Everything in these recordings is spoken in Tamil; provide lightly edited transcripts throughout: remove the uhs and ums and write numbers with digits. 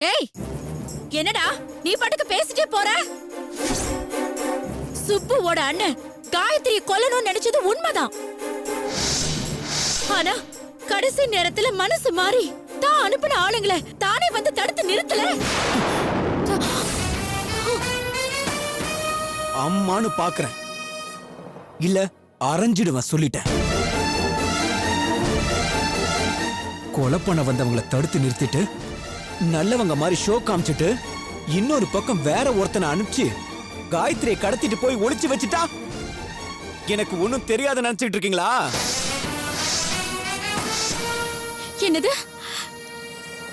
ஏய், என்னடா நீ பாட்டுக்கு பேசிட்டே போற? சுப்புவோட அண்ணன் காயத்ரி கொல்லணும்னு நினைச்சது உண்மைதான். ஆனா கடைசி நேரத்துல மனசு மாறி தான் அனுப்பின ஆளுங்களை தானே வந்து தடுத்து நிறுத்தல. அம்மானு பாக்குறேன், இல்ல அரைஞ்சிடுவேன் சொல்லிட்டேன். கொலை பண்ண வந்தவங்களை தடுத்து நிறுத்திட்டு நல்லவங்க மாதிரி ஷோ காமிச்சிட்டு இன்னொரு பக்கம் வேற ஒருத்தனை அனுப்பிச்சு காயத்ரியை கடத்திட்டு போய் ஒளிச்சு வச்சுட்டா எனக்கு ஒண்ணும் தெரியாத நினைச்சிட்டு இருக்கீங்களா? என்னது,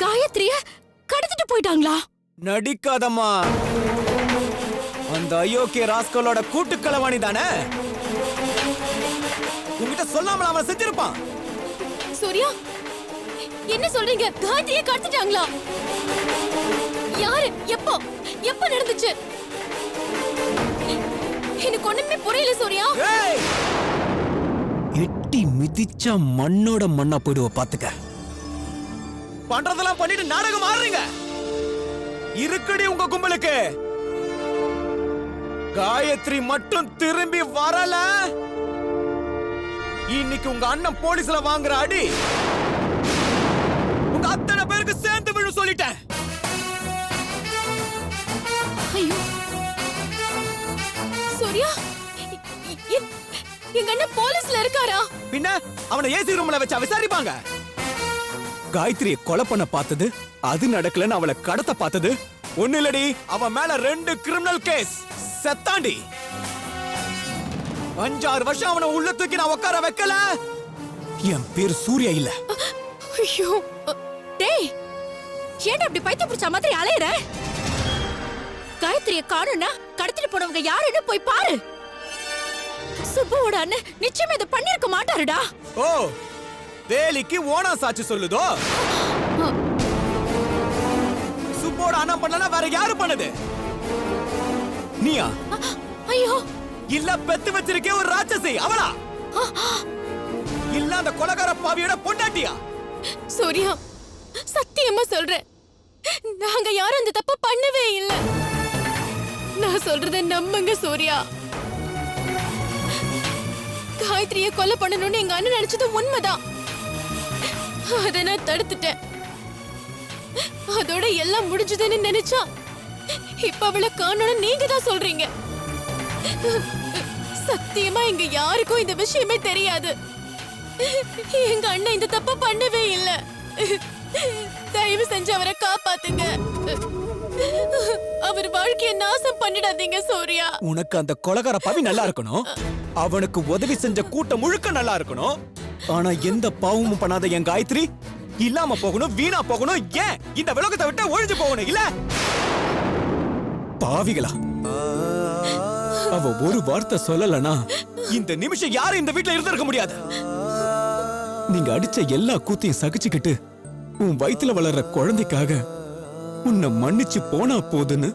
காயத்ரிய கடத்திட்டு போயிட்டாங்களா? நடிக்காதம்மா, அந்த அயோக்கிய ராஸ்கலோட கூட்டுக்களவாணி தானே. உங்ககிட்ட சொல்லாமல அவன் செஞ்சிருப்பான். சூர்யா, என்ன சொல்றீங்க? காயத்ரிய கடத்திட்டாங்களா? யாரு? எப்போ எப்ப நடந்துச்சு? எனக்கு ஒண்ணுமே புரியல சூர்யா. எட்டி மிதிச்சா மண்ணோட மண்ணா போயிடுவ பாத்துக்க. பண்றதெல்லாம் பண்ணிட்டு நாடகம் ஆடுறீங்க. இருக்குடி உங்க கும்பலுக்கு. காயத்ரி மட்டும் திரும்பி வரல, இன்னைக்கு உங்க அண்ணன் போலீஸ்ல வாங்குற அடி உங்க அத்தனை பேருக்கு சேர்ந்து விழு சொல்லிட்டேன். ஐயோ சூர்யா, எங்க அண்ணன் போலீஸ்ல இருக்காரா? பின்ன அவனை ஏசி ரூம்ல வச்சா விசாரிப்பாங்க. காயத்ரியை கொலை பண்ண பார்த்தது, அது நடக்கலன்னு அவளை கடத்த பார்த்தது ஒண்ணு இல்லடி. அவன் மேல 2 கிரிமினல் கேஸ். செத்தாண்டி. 5-6 வருஷம் அவனை உள்ள தூக்கி நான் உட்கார வைக்கல. என் பேர் சூர்யா இல்ல. ஐயோ டேய், ஏன்டா அப்படி பைத்தியம் பிடிச்ச மாதிரி அலையற? காயத்ரியை காணும்னா கடத்திட்டு போனவங்க யாருன்னு போய் பாரு. சுப்புவோட அண்ணன் நிச்சயமா இதை பண்ணிருக்க மாட்டாருடா. ஓ, வேலிக்கு ஓனா சாட்சி சொல்லுதோ? சுப்போட அண்ணன் பண்ணலனா வேற யாரு பண்ணது? நீயா? ஐயோ, இல்ல பெத்து வச்சிருக்கே ஒரு ராட்சசி அவளா? இல்ல அந்த கொலைகார பாவியோட பொண்டாட்டியா? சூர்யா, சத்தியமா சொல்றேன், நாங்க யாரும் அந்த தப்பு பண்ணவே இல்ல. நான் சொல்றத நம்புங்க சூர்யா. காயத்ரியை கொலை பண்ணணும்னு எங்க அண்ணன் நினைச்சது உண்மைதான். அத நான் தடுத்துட்டேன். அதோட எல்லாம் முடிஞ்சதுன்னு நினைச்சா இப்ப அவளை காணணும் நீங்க தான் சொல்றீங்க. சத்தியமா எங்க யாருக்கும் இந்த விஷயமே தெரியாது. எங்க அண்ணன் இந்த தப்ப பண்ணவே இல்ல. தயவு செஞ்சு அவரை காப்பாத்துங்க. அவர் வாழ்க்கையை நாசம் பண்ணிடாதீங்க சூர்யா. உனக்கு அந்த கொலைகார பாவி நல்லா இருக்கணும், அவனுக்கு உதவி செஞ்ச கூட்டம் முழுக்க நல்லா இருக்கணும். ஆனா எந்த பாவமும் பண்ணாத என் காயத்ரி இல்லாம போகணும், வீணா போகணும். ஏன் இந்த விலகத்தை விட்டு ஒழிஞ்சு போகணும்? இல்ல பாவிகளா, அவ ஒரு வார்த்தை சொல்லலனா இந்த நிமிஷம் யாரும் இந்த வீட்டுல இருந்திருக்க முடியாது. நீங்க அடிச்ச எல்லா கூத்தையும் சகிச்சுக்கிட்டு உன் வயித்துல வளர்ற குழந்தைக்காக உன்னை மன்னிச்சு போனா போதுன்னு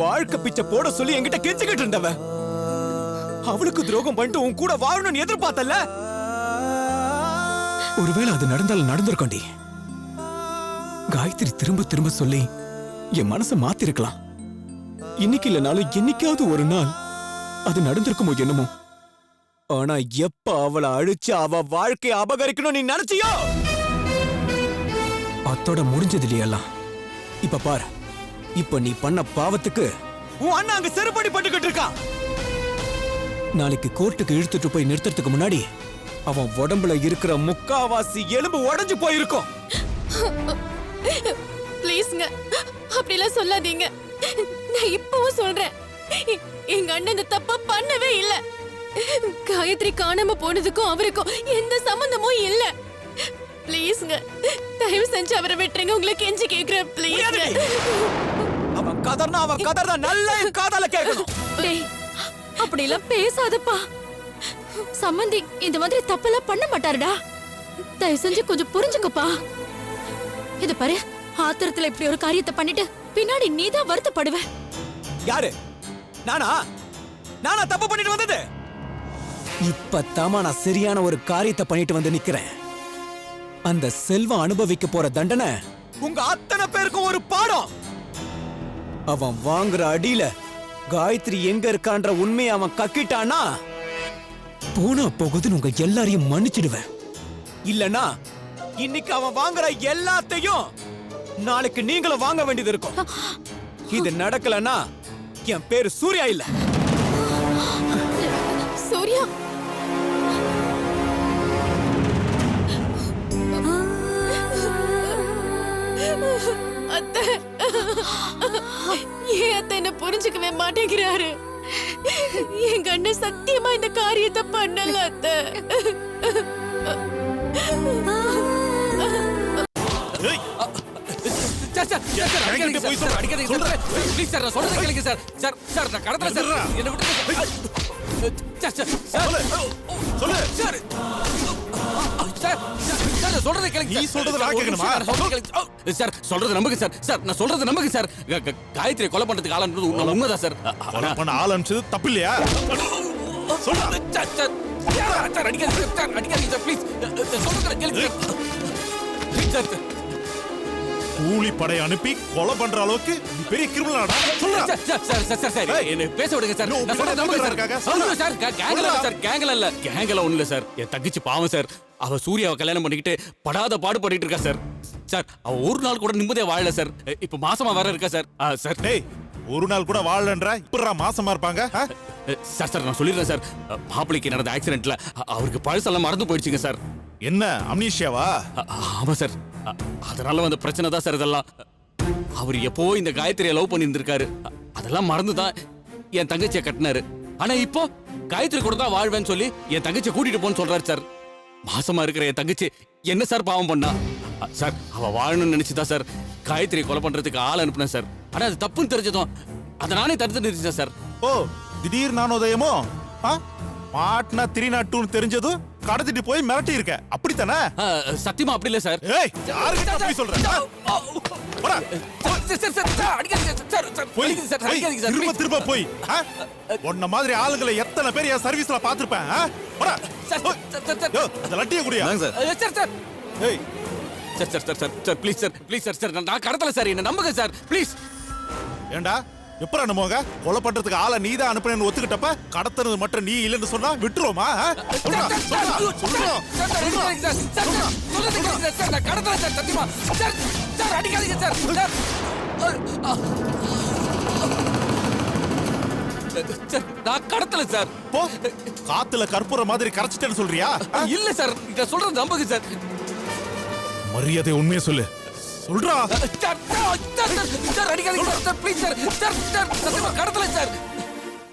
வாழ்க்கை பிச்சை போட சொல்லி என்கிட்ட கெஞ்சிக்கிட்டு இருந்தவ, அவளுக்கு துரோகம் பண்ணிட்டு உன் கூட வாழணும்னு எதிர்பார்த்தல. ஒருவேளை அது நடந்தாலும் நடந்திருக்கோண்டி. காயத்ரி திரும்ப திரும்ப சொல்லி என் மனசை மாத்திருக்கலாம். இன்னைக்கு இல்லனாலும் என்னைக்காவது ஒரு நாள் அது நடந்திருக்குமோ என்னமோ. ஆனா எப்ப அவளை அழிச்சு அவ வாழ்க்கையை அபகரிக்கணும் நீ நினைச்சியோ, அத்தோட முடிஞ்சது இல்லையெல்லாம். இப்ப பாரு, இப்ப நீ பண்ண பாவத்துக்கு உன் அண்ணன் அங்க செருப்படி பட்டுக்கிட்டு இருக்கான். நாளைக்கு கோர்ட்டுக்கு இழுத்துட்டு போய் நிறுத்துறதுக்கு முன்னாடி அவன் உடம்புல இருக்கிற முக்காவாசி எலும்பு உடைஞ்சு போயிருக்கும். ப்ளீஸ்ங்க, அப்படிலாம் சொல்லாதீங்க. நான் இப்பவும் சொல்றேன், எங்க அண்ணன் இந்த தப்ப பண்ணவே இல்ல. காயத்ரி காணாம போனதுக்கும் அவருக்கும் எந்த சம்பந்தமும் இல்ல. ப்ளீஸ்ங்க, தயவு செஞ்சு அவரை விட்டுருங்க. உங்களுக்கு கெஞ்சி கேக்குறேன் ப்ளீஸ். அவன் கதர்னா அவன் கதர்தான் நல்ல காதல கேட்கணும். டேய், அப்படிலாம் பேசாதப்பா. சம்பந்தி இந்த மாதிரி தப்பெல்லாம் பண்ண மாட்டாருடா. தயவு செஞ்சு கொஞ்சம் புரிஞ்சுக்கப்பா. இது பாரு, ஆத்திரத்துல இப்படி ஒரு காரியத்தை பண்ணிட்டு பின்னாடி நீதான் வருத்தப்படுவ. யாரு? நானா? நானா தப்பு பண்ணிட்டு வந்தது? இப்பத்தாமா நான் சரியான ஒரு காரியத்தை பண்ணிட்டு வந்து நிக்கிறேன். அந்த செல்வம் அனுபவிக்க போற தண்டனை உங்க அத்தனை பேருக்கும் ஒரு பாடம். அவன் வாங்குற அடியில காயத்ரி எங்க இருக்கான்ற உண்மையை அவன் கக்கிட்டானா போனா போகுதுன்னு உங்க எல்லாரையும் மன்னிச்சிடுவேன். இல்லனா இன்னைக்கு அவன் வாங்குற எல்லாத்தையும் நாளைக்கு நீங்களும் வாங்க வேண்டியது இருக்கும். இது நடக்கலனா என் பேரு சூர்யா இல்ல. சூர்யா, அத்தை, ஏன் அத்தை என்ன புரிஞ்சுக்கவே மாட்டேங்கிறாரு? எங்க அண்ணன் சத்தியமா இந்த காரியத்தை பண்ணல அத்தை. காயத்ரி கொலை பண்றதுக்கு ஆள் உண்மைதான் சார். ஆள் அனுப்பிச்சது தப்பு இல்லையா? கூலி படை அனுப்பி கொலை பண்ற அளவுக்கு பெரிய கிரிமினலா? பேச விடுங்க சார். நான் சொல்றது நம்புங்க சார். கேங்கல இல்ல, கேங்கல ஒண்ணு இல்ல சார். என் தங்கச்சி பாவம் சார். அவ சூர்யாவை கல்யாணம் பண்ணிக்கிட்டு படாத பாடு பண்ணிட்டு இருக்கா சார். சார் அவ ஒரு நாள் கூட நிம்மதியா வாழல சார். இப்ப மாசமா வர இருக்கா சார். சார் டேய், ஒரு நாள் கூட வாழலன்ற இப்பறா மாசமா இருப்பாங்க? சார் சார் நான் சொல்லிடுறேன் சார். மாப்பிளைக்கு நடந்த ஆக்சிடென்ட்ல அவருக்கு பழசெல்லாம் மறந்து போயிடுச்சுங்க சார். என்ன அம்னீஷியாவா? ஆமா சார். அதனால வந்த பிரச்சனை தான் சார் இதெல்லாம். அவர் எப்போ இந்த காயத்ரியை லவ் பண்ணி இருந்திருக்காரு. அதெல்லாம் மறந்துதான் என் தங்கச்சியை கட்டினாரு. ஆனா இப்போ காயத்ரி கூட தான் வாழ்வேன்னு சொல்லி என் தங்கச்சியை கூட்டிட்டு போன்னு சொல்றாரு சார். மாசமா இருக்கிற என் தங்கச்சி என்ன சார் பாவம் பண்ணா? சார் அவ வாழணும்னு நினைச்சுதான் சார் காயத்ரி கொலை பண்றதுக்கு ஆள் அனுப்புனேன் சார். ஆனா அது தப்புன்னு தெரிஞ்சதும் அதை நானே தடுத்து நிறுத்திட்டேன் சார். ஓ, திடீர் நானோதயமோ? மாட்னா 302 தெரிஞ்சதும் கடத்திட்டு போய் மிரட்டி இருக்க, அப்படித்தானே? சத்தியமா அப்படி இல்ல சார். ஏய், யாருக்கு அப்படி சொல்ற? போடா. திரும்ப போய் உன்ன மாதிரி ஆளுங்களை எத்தனை பேர் என் சர்வீஸ்ல பாத்துருப்பேன். போடா. அந்த லட்டிய குடியா? ஏய் sir sir sir sir please sir, please sir. Sir நான் கடத்தல சார், என்ன நம்புங்க சார் ப்ளீஸ். ஏண்டா எப்பற நம்புங்க? கொலை பண்றதுக்கு ஆளை நீதான் அனுப்புனேன்னு ஒத்துக்கிட்டப்ப கடத்துறது மட்டும் நீ இல்லன்னு சொன்னா விட்டுருவோமா? நான் கடத்தல சார். போ, காத்துல கற்பூர மாதிரி கரைச்சிட்டேன்னு சொல்றியா? இல்ல சார், இத சொல்றது நம்புங்க சார். மரியாதை உண்மையை சொல்லு. சொல்றா.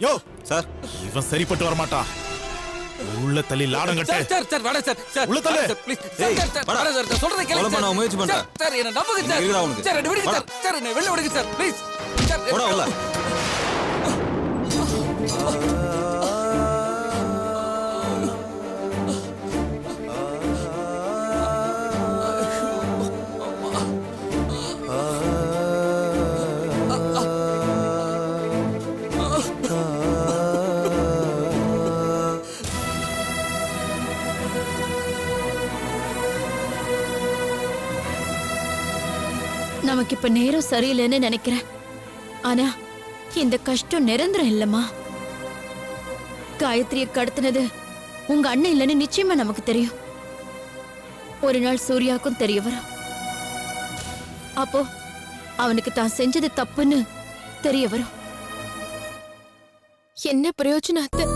யோ சார், இவன் சரிப்பட்டு வர மாட்டான். உள்ள தள்ளி லாடம் கட்ட. சார் சார் வாடா சார். சார் உள்ள தள்ளு. ப்ளீஸ் சார் வாடா சார். நான் சொல்றதை கேளுங்க சார். நான் முயற்சி பண்றேன் சார். என்ன நம்புங்க சார். சார் என்ன விடுங்க சார். சார் என்ன வெளிய விடுங்க சார் ப்ளீஸ். சார் போடா உள்ள. நமக்கு இப்ப நேரம் சரியில்லைன்னு நினைக்கிறேன். ஆனா இந்த கஷ்டம் நிரந்தரம் இல்லம்மா. காயத்ரியை கடத்தினது உங்க அண்ணன் இல்லைன்னு நிச்சயமா நமக்கு தெரியும். ஒரு நாள் சூர்யாவுக்கும் தெரிய வரும். அப்போ அவனுக்கு தான் செஞ்சது தப்புன்னு தெரிய வரும். என்ன பிரயோஜனம் அத்தை?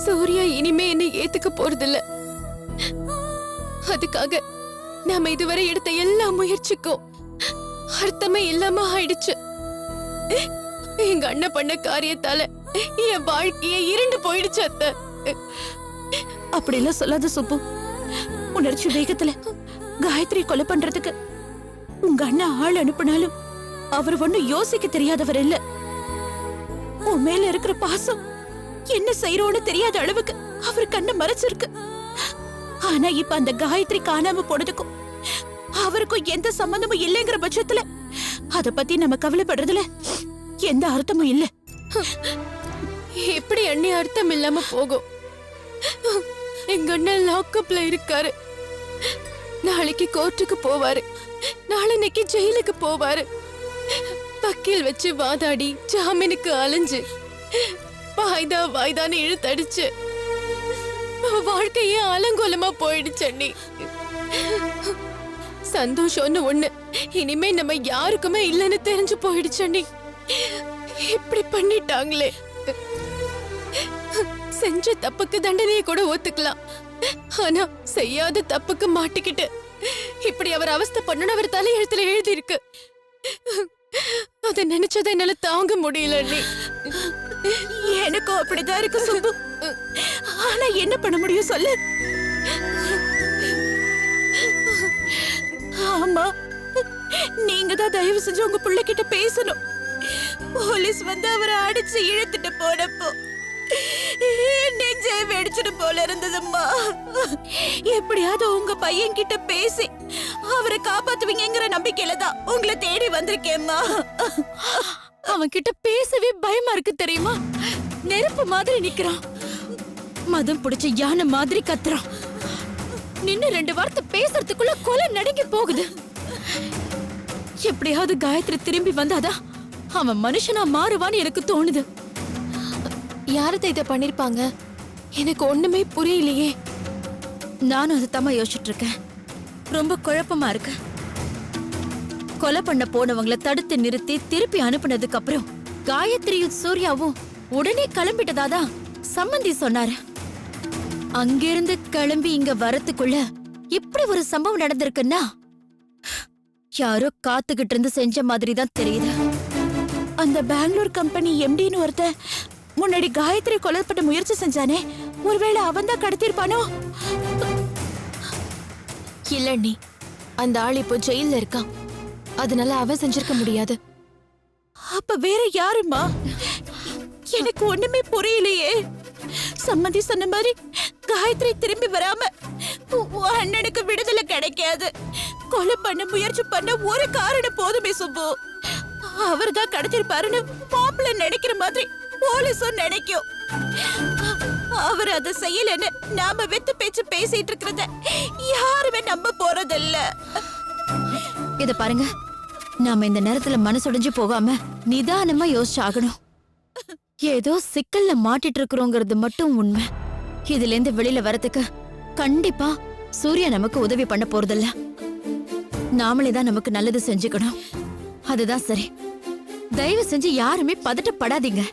சூர்யா இனிமே என்ன ஏத்துக்க போறதில்ல. அதுக்காக நாம இதுவரை எடுத்த எல்லா முயற்சிக்கும் அர்த்தமே இல்லாம ஆயிடுச்சு. எங்க அண்ணன் பண்ண காரியத்தால என் வாழ்க்கையே இருண்டு போயிடுச்சு அத்தை. அப்படி எல்லாம் சொல்லாத சுப்பு. உணர்ச்சி வேகத்துல காயத்ரி கொலை பண்றதுக்கு உங்க அண்ணன் ஆள் அனுப்பினாலும் அவர் ஒண்ணும் யோசிக்க தெரியாதவர் இல்ல. உன் மேல இருக்கிற பாசம் என்ன செய்யறோன்னு தெரியாத அளவுக்கு அவர் கண்ணை மறைச்சிருக்கு. ஆனா இப்ப அந்த காயத்ரி காணாம போனதுக்கும் அவருக்கும் எந்த சம்பந்தமும் இல்லைங்கிற பட்சத்துல அத பத்தி நம்ம கவலைப்படுறதுல எந்த அர்த்தமும் இல்ல. எப்படி அண்ணி அர்த்தம் இல்லாம போகும்? எங்க அண்ணன் லாக்அப்ல இருக்காரு. நாளைக்கு கோர்ட்டுக்கு போவாரு, நாளன்னைக்கு ஜெயிலுக்கு போவாரு. வக்கீல் வச்சு வாதாடி ஜாமீனுக்கு அலைஞ்சு வாய்தான்னு இழுத்தடிச்சு வாழ்க்கையே அலங்கோலமா போயிடுச்சு அண்ணி. சந்தோஷம்னு ஒண்ணு இனிமே நம்ம யாருக்குமே இல்லைன்னு தெரிஞ்சு போயிடுச்சு அண்ணி. இப்படி பண்ணிட்டாங்களே. செஞ்ச தப்புக்கு தண்டனையை கூட ஒத்துக்கலாம், ஆனா செய்யாத தப்புக்கு மாட்டிக்கிட்டு இப்படி அவர் அவஸ்தை பண்ணணும் அவர் தலையெழுத்துல எழுதி இருக்கு. அத நினைச்சதை என்னால தாங்க முடியல அண்ணி. எனக்கும் அப்படிதான் இருக்கு சுப்பு. ஆனா என்ன பண்ண முடியும் சொல்லு? ஆமா, நீங்க தான் தயவு செஞ்சு உங்க பிள்ளைகிட்ட பேசணும். போலீஸ் வந்து அவரை அடிச்சு இழுத்துட்டு போனப்போ நெஞ்சே வெடிச்சிட்டு போல இருந்ததும்மா. எப்படியாவது உங்க பையன் கிட்ட பேசி அவரை காப்பாத்துவீங்கிற நம்பிக்கையில தான் உங்களை தேடி வந்திருக்கேம்மா. அவன் கிட்ட பேசவே பயமா இருக்கு தெரியுமா? நெருப்பு மாதிரி நிக்கிறான், மதம் பிடிச்ச யானை மாதிரி கத்துறான். நின்னு 2 வார்த்தை பேசுறதுக்குள்ள கொலை நடுங்கி போகுது. எப்படியாவது காயத்ரி திரும்பி வந்தாதான் அவன் மனுஷனா மாறுவான்னு எனக்கு தோணுது. யாரத இத பண்ணிருப்பாங்க? எனக்கு ஒண்ணுமே புரியலையே. நானும் அது தம்மா யோசிச்சுட்டு இருக்கேன். ரொம்ப குழப்பமா இருக்கு. கொலை பண்ண போனவங்கள தடுத்து நிறுத்தி திருப்பி அனுப்புனதுக்கு அப்புறம் காயத்ரியும் சூர்யாவும் உடனே கிளம்பிட்டதாதான் சம்பந்தி சொன்னாரு. அங்கிருந்து கிளம்பி இங்க வரத்துக்குள்ள இப்படி ஒரு சம்பவம் நடந்திருக்குன்னா யாரோ காத்துக்கிட்டு இருந்து செஞ்ச மாதிரி தான் தெரியுது. அந்த பெங்களூர் கம்பெனி எம்டின்னு ஒருத்தன் முன்னாடி காயத்ரி கொலை பண்ண முயற்சி செஞ்சானே, ஒருவேளை அவன் தான் கடத்திருப்பானோ? இல்ல நீ, அந்த ஆள் இப்போ ஜெயில்ல இருக்கான், அதனால அவன் செஞ்சிருக்க முடியாது. அப்ப வேற யாருமா? எனக்கு ஒண்ணுமே புரியலையே. சம்மந்தி சொன்ன மாதிரி காயத்ரி திரும்பி வராம உன் அண்ணனுக்கு விடுதலை கிடைக்காது. கொலை பண்ண முயற்சி பண்ண ஒரு காரணம் போதுமே சுப்பு. அவர் தான் கடத்திருப்பாருன்னு மாப்பிள்ள நினைக்கிற மாதிரி போலீஸும் நினைக்கும். அவர் அதை செய்யலன்னு நாம வெத்து பேச்சு பேசிட்டு இருக்கிறத யாருமே நம்ப போறதில்ல. இத பாருங்க, நாம இந்த நேரத்துல மனசுடைஞ்சு போகாம நிதானமா யோசிச்சாகணும். ஏதோ சிக்கல்ல மாட்டிட்டு இருக்கிறோங்கிறது மட்டும் உண்மை. இதுல இருந்து வெளியில வரதுக்கு கண்டிப்பா சூர்யா நமக்கு உதவி பண்ண போறதில்ல. நாமளே தான் நமக்கு நல்லது செஞ்சுக்கணும். அதுதான் சரி. தயவு செஞ்சு யாருமே பதட்டப்படாதீங்க.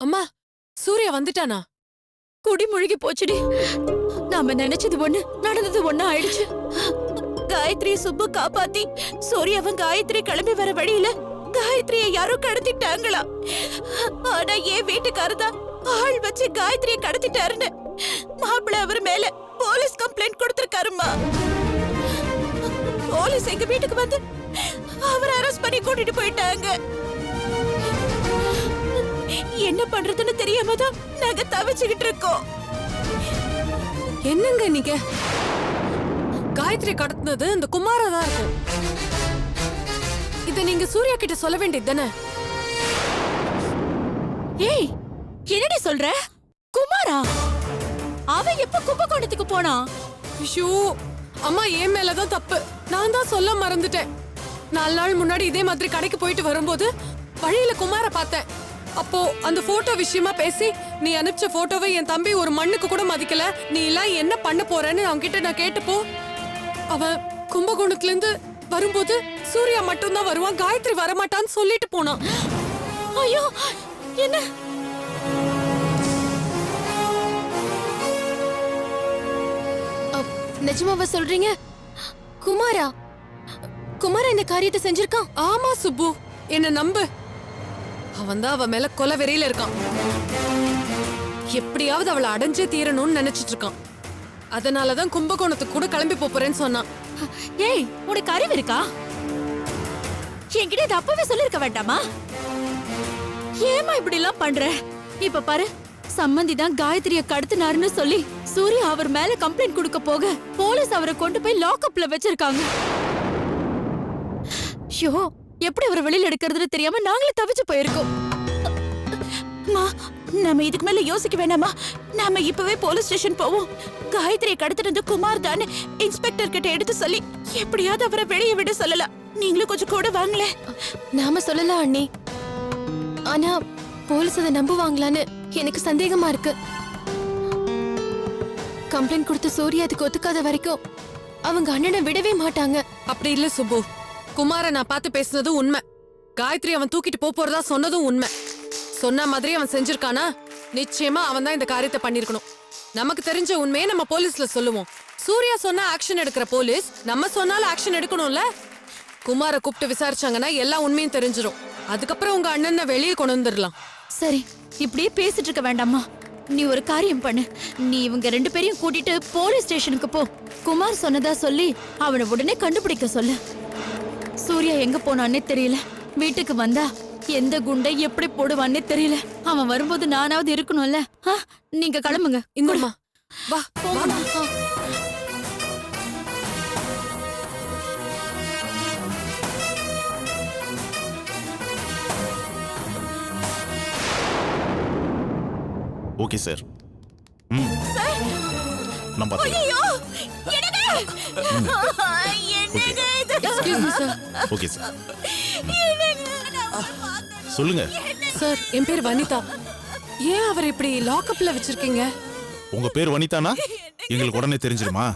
அம்மா, சூர்யா வந்துட்டானா? குடி முழுகி போச்சுடி. நாம நினைச்சது ஒண்ணு, நடந்தது ஒண்ணு ஆயிடுச்சு. காயத்ரி சுப்பு காப்பாத்தி சூர்யாவும் காயத்ரி கிளம்பி வர வழியில காயத்ரிய யாரோ கடத்திட்டாங்களா? ஆனா என் வீட்டுக்காரதான் ஆள் வச்சு காயத்ரிய கடத்திட்டாருன்னு மாப்பிள்ள அவர் மேல போலீஸ் கம்ப்ளைண்ட் கொடுத்திருக்காருமா. போலீஸ் எங்க வீட்டுக்கு வந்து அவரை அரெஸ்ட் பண்ணி கூட்டிட்டு போயிட்டாங்க. என்ன பண்றதுன்னு தெரியாம தான் நாங்க தவிச்சுக்கிட்டு இருக்கோம். என்னங்க நீங்க? காயத்ரி கடத்தினது இந்த குமாரா தான் இருக்கும். இத நீங்க சூர்யா கிட்ட சொல்ல வேண்டியது தானே? ஏய், என்னடி சொல்ற? குமாரா அவன் எப்ப கும்பகோணத்துக்கு போனா? ஐயோ அம்மா, என் மேலதான் தப்பு. நான் தான் சொல்ல மறந்துட்டேன். 4 நாள் முன்னாடி இதே மாதிரி கடைக்கு போயிட்டு வரும்போது வழியில குமார பார்த்தேன். அப்போ அந்த போட்டோ விஷயமா பேசி நீ அனுப்பிச்ச போட்டோவை என் தம்பி ஒரு மண்ணுக்கு கூட மதிக்கல. நீ எல்லாம் என்ன பண்ண போறேன்னு அவன்கிட்ட நான் கேட்டப்போ அவன் கும்பகோணத்துல இருந்து வரும்போது சூர்யா மட்டும்தான் வருவான், காயத்ரி வரமாட்டான்னு சொல்லிட்டு போனான். ஐயோ, என்ன? நிஜமாவா சொல்றீங்க? குமாரா இந்த காரியத்தை செஞ்சிருக்கான்? ஆமா சுப்பு, என்ன நம்பு. அவன் தான் அவ மேல கொலை வெறியில இருக்கான். எப்படியாவது அவளை அடைஞ்சே தீரணும்னு நினைச்சிட்டு இருக்கான். அதனாலதான் கும்பகோணத்துக்கு கூட கிளம்பி போறேன்னு சொன்னான். ஏய், உனக்கு அறிவு இருக்கா? என்கிட்ட இதை அப்பவே சொல்லிருக்க வேண்டாமா? ஏமா இப்படி எல்லாம் பண்ற? இப்ப பாரு, சம்மந்தி தான் காயத்ரிய கடத்தினாருன்னு சொல்லி சூர்யா அவர் மேல கம்ப்ளைண்ட் கொடுக்க போக போலீஸ் அவரை கொண்டு போய் லாக்அப்ல வச்சிருக்காங்க. ஷோ, எப்படி அவரை வெளியில எடுக்கிறதுன்னு தெரியாம நாங்களே தவிச்சு போயிருக்கோம். நாம இதுக்கு மேல யோசிக்க வேணாமா? நாம இப்பவே போலீஸ் ஸ்டேஷன் போவோம். காயத்ரியை கடத்தினது குமார் தான் இன்ஸ்பெக்டர் கிட்ட எடுத்து சொல்லி எப்படியாவது அவரை வெளியே விட சொல்லலாம். நீங்களும் கொஞ்சம் கூட வாங்களே. நாம சொல்லலாம் அண்ணி. ஆனா போலீஸ் அதை நம்புவாங்களான்னு எனக்கு சந்தேகமா இருக்கு. கம்ப்ளைண்ட் கொடுத்த சூர்யா அதுக்கு ஒத்துக்காத வரைக்கும் அவங்க அண்ணனை விடவே மாட்டாங்க. அப்படி இல்ல சுப்பு. குமார நான் பார்த்து பேசுனதும் உண்மை. காயத்ரி அவன் தூக்கிட்டு போறதா சொன்னதும் உண்மை. சொன்ன மாதிரி அவன் செஞ்சிருக்கானா? நிச்சயமா அவன் தான் இந்த காரியத்தை பண்ணிருக்கணும். நமக்கு தெரிஞ்ச உண்மையை நம்ம போலீஸ்ல சொல்லுவோம். சூர்யா சொன்னா ஆக்ஷன் எடுக்கிற போலீஸ் நம்ம சொன்னாலும் ஆக்ஷன் எடுக்கணும்ல. குமார கூப்பிட்டு விசாரிச்சாங்கன்னா எல்லா உண்மையும் தெரிஞ்சிடும். அதுக்கப்புறம் உங்க அண்ணனை வெளியே கொண்டு வந்துடலாம். சரி, இப்படியே பேசிட்டு இருக்க வேண்டாமா? நீ ஒரு காரியம் பண்ணு. நீ இவங்க 2 பேரையும் கூட்டிட்டு போலீஸ் ஸ்டேஷனுக்கு போ. குமார் சொன்னதா சொல்லி அவனை உடனே கண்டுபிடிக்க சொல்லு. சூர்யா எங்க போனான்னே தெரியல. வீட்டுக்கு வந்தா எந்த குண்டை எப்படி போடுவான்னே தெரியல. அவன் வரும்போது நானாவது இருக்கணும்ல. நீங்க கிளம்புங்க. இந்தம்மா வா போங்கம்மா. Okay sir. நம்ம excuse me sir. Okay sir. சொல்லுங்க சார், என் பேர் வனிதா. ஏன் அவர் இப்படி லாக்அப்ல வச்சிருக்கீங்க? உங்க பேர் வனிதானா? எங்களுக்கு உடனே தெரிஞ்சிருமா?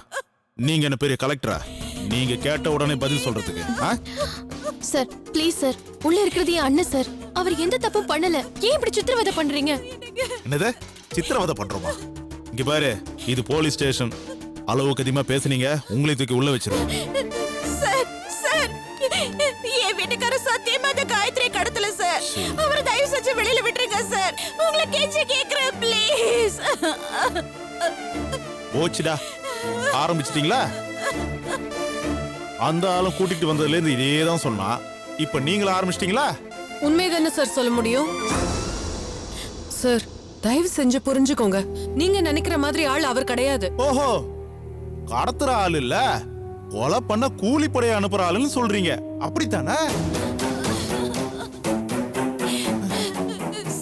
நீங்க என்ன பெரிய கலெக்டரா? நீங்க கேட்ட உடனே பதில் சொல்றதுக்கு? சார் ப்ளீஸ் சார், உள்ள இருக்கிறது என் அண்ணன் சார். அவர் எந்த தப்பும் பண்ணல. ஏன் இப்படி சித்திரவதை பண்றீங்க? என்னது சித்திரவதை பண்றோமா? இங்க பாரு, இது போலீஸ் ஸ்டேஷன். அளவுக்கு அதிகமா பேசுனீங்க, உங்களை தூக்கி உள்ள வச்சிருவோம். சார், சார், என் வீட்டுக்கார சத்தியமா அந்த காயத்ரி கடத்தல சார். அவரை தயவு செஞ்சு வெளியில விட்டுருங்க சார். உங்களை கெஞ்சி கேக்குறேன் ப்ளீஸ். போச்சுடா, ஆரம்பிச்சிட்டீங்களா? அந்த ஆளும் கூட்டிட்டு வந்ததுல இருந்து இதே தான் சொன்னா. இப்ப நீங்களும் ஆரம்பிச்சிட்டீங்களா? உண்மைதானே சார் சொல்ல முடியும்? சார் தயவு செஞ்சு புரிஞ்சுக்கோங்க. நீங்க நினைக்கிற மாதிரி ஆள் அவர் கிடையாது. ஓஹோ, கடத்துற ஆள் இல்ல, கொலை பண்ண கூலிப்படையை அனுப்புற ஆளுன்னு சொல்றீங்க, அப்படித்தானே?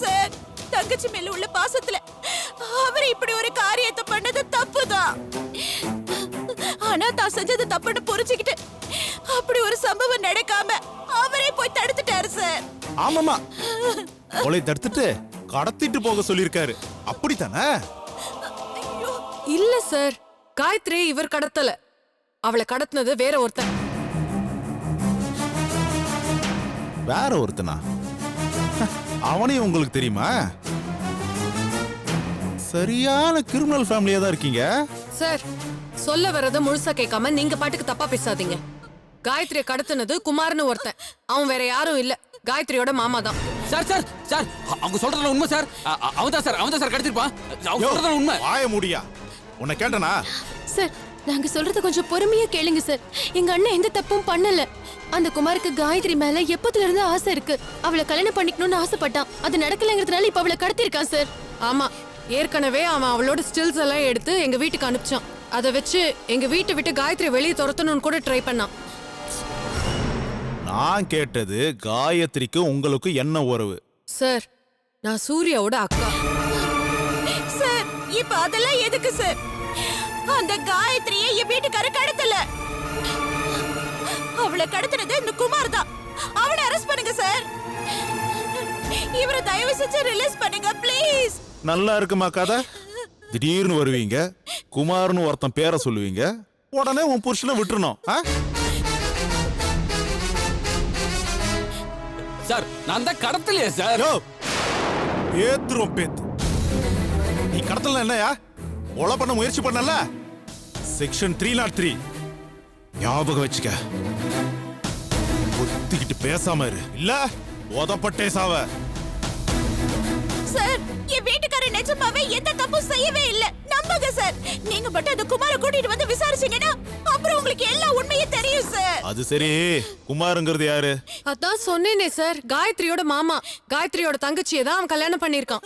சார், தங்கச்சி மேல உள்ள பாசத்துல அவர் இப்படி ஒரு காரியத்தை பண்ணது தப்புதான். ஆனா தான் செஞ்சது தப்புன்னு புரிஞ்சுக்கிட்டு அப்படி ஒரு சம்பவம் நடக்காம அவரே போய் தடுத்துட்டாரு சார். ஆமாமா, கொலை தடுத்துட்டு கடத்திட்டு போக சொல்லிருக்காரு, அப்படித்தானே? இல்ல சார், காயத்ரி இவர் கடத்தல. அவளை கடத்தினது வேற ஒருத்தன். வேற ஒருத்தனா? அவனையும் உங்களுக்கு தெரியுமா? சரியான கிரிமினல் ஃபேமிலியா தான் இருக்கீங்க. சார், சொல்ல வரத முழுசா கேட்காம நீங்க பாட்டுக்கு தப்பா பேசாதீங்க. காயத்ரியை கடத்தினது குமார்னு ஒருத்தன். அவன் வேற யாரும் இல்ல, காயத்ரியோட மாமா தான். சார் சார் சார், அவங்க சொல்றதுல உண்மை சார். அவன் தான் சார் கடத்திருப்பான். அவங்க சொல்றதுல உண்மை. வாய முடியா? உன்னை கேட்டனா? சார் நாங்க சொல்றத கொஞ்சம் பொறுமையா கேளுங்க சார். எங்க அண்ணன் எந்த தப்பும் பண்ணல. அந்த குமாருக்கு காயத்ரி மேல எப்பத்துல இருந்து ஆசை இருக்கு. அவளை கல்யாணம் பண்ணிக்கணும்னு ஆசைப்பட்டான். அது நடக்கலங்கிறதுனால இப்ப அவளை கடத்திருக்கான் சார். ஆமா, ஏற்கனவே அவன் அவளோட ஸ்டில்ஸ் எல்லாம் எடுத்து எங்க வீட்டுக்கு அனுப்பிச்சான். அதை வச்சு எங்க வீட்டை விட்டு காயத்ரி வெளியே துரத்தணும்னு கூட ட்ரை பண்ணான். நான் கேட்டது காயத்ரிக்கு உங்களுக்கு என்ன உறவு? சார், நான் சூர்யாவோட அக்கா. சார், இப்ப அதெல்லாம் எதுக்கு சார்? அந்த காயத்ரியை என் வீட்டுக்கார கடத்தல. அவளை கடத்தினது இந்த குமார் தான். அவனை அரெஸ்ட் பண்ணுங்க சார். இவரை தயவு செஞ்சு ரிலீஸ் பண்ணுங்க ப்ளீஸ். நல்லா இருக்குமா கதை? திடீர்னு வருவீங்க, குமார்னு ஒருத்தன் பேரை சொல்லுவீங்க, உடனே உன் புருஷனை விட்டுறணும். சார், நான் தான் கடத்தலையே சார். ஏத்துரும் பேத்து. நீ கடத்தல என்னையா? கொலை பண்ண முயற்சி பண்ணல? செக்ஷன் 303 ஞாபகம் வச்சுக்க. ஒத்திக்கிட்டு பேசாம இரு, இல்ல உதப்பட்டே சாவ. சார், என் வீட்டுக்காரர் நிஜமாவே எந்த தப்பும் செய்யவே இல்ல. நம்புங்க சார். நீங்க மட்டும் அந்த குமார கூட்டிட்டு வந்து விசாரிச்சீங்கன்னா அப்புறம் உங்களுக்கு எல்லா உண்மையும் தெரியும் சார். அது சரி, குமாருங்கிறது யாரு? அதான் சொன்னேனே சார், காயத்ரியோட மாமா. காயத்ரியோட தங்கச்சியை தான் அவன் கல்யாணம் பண்ணிருக்கான்.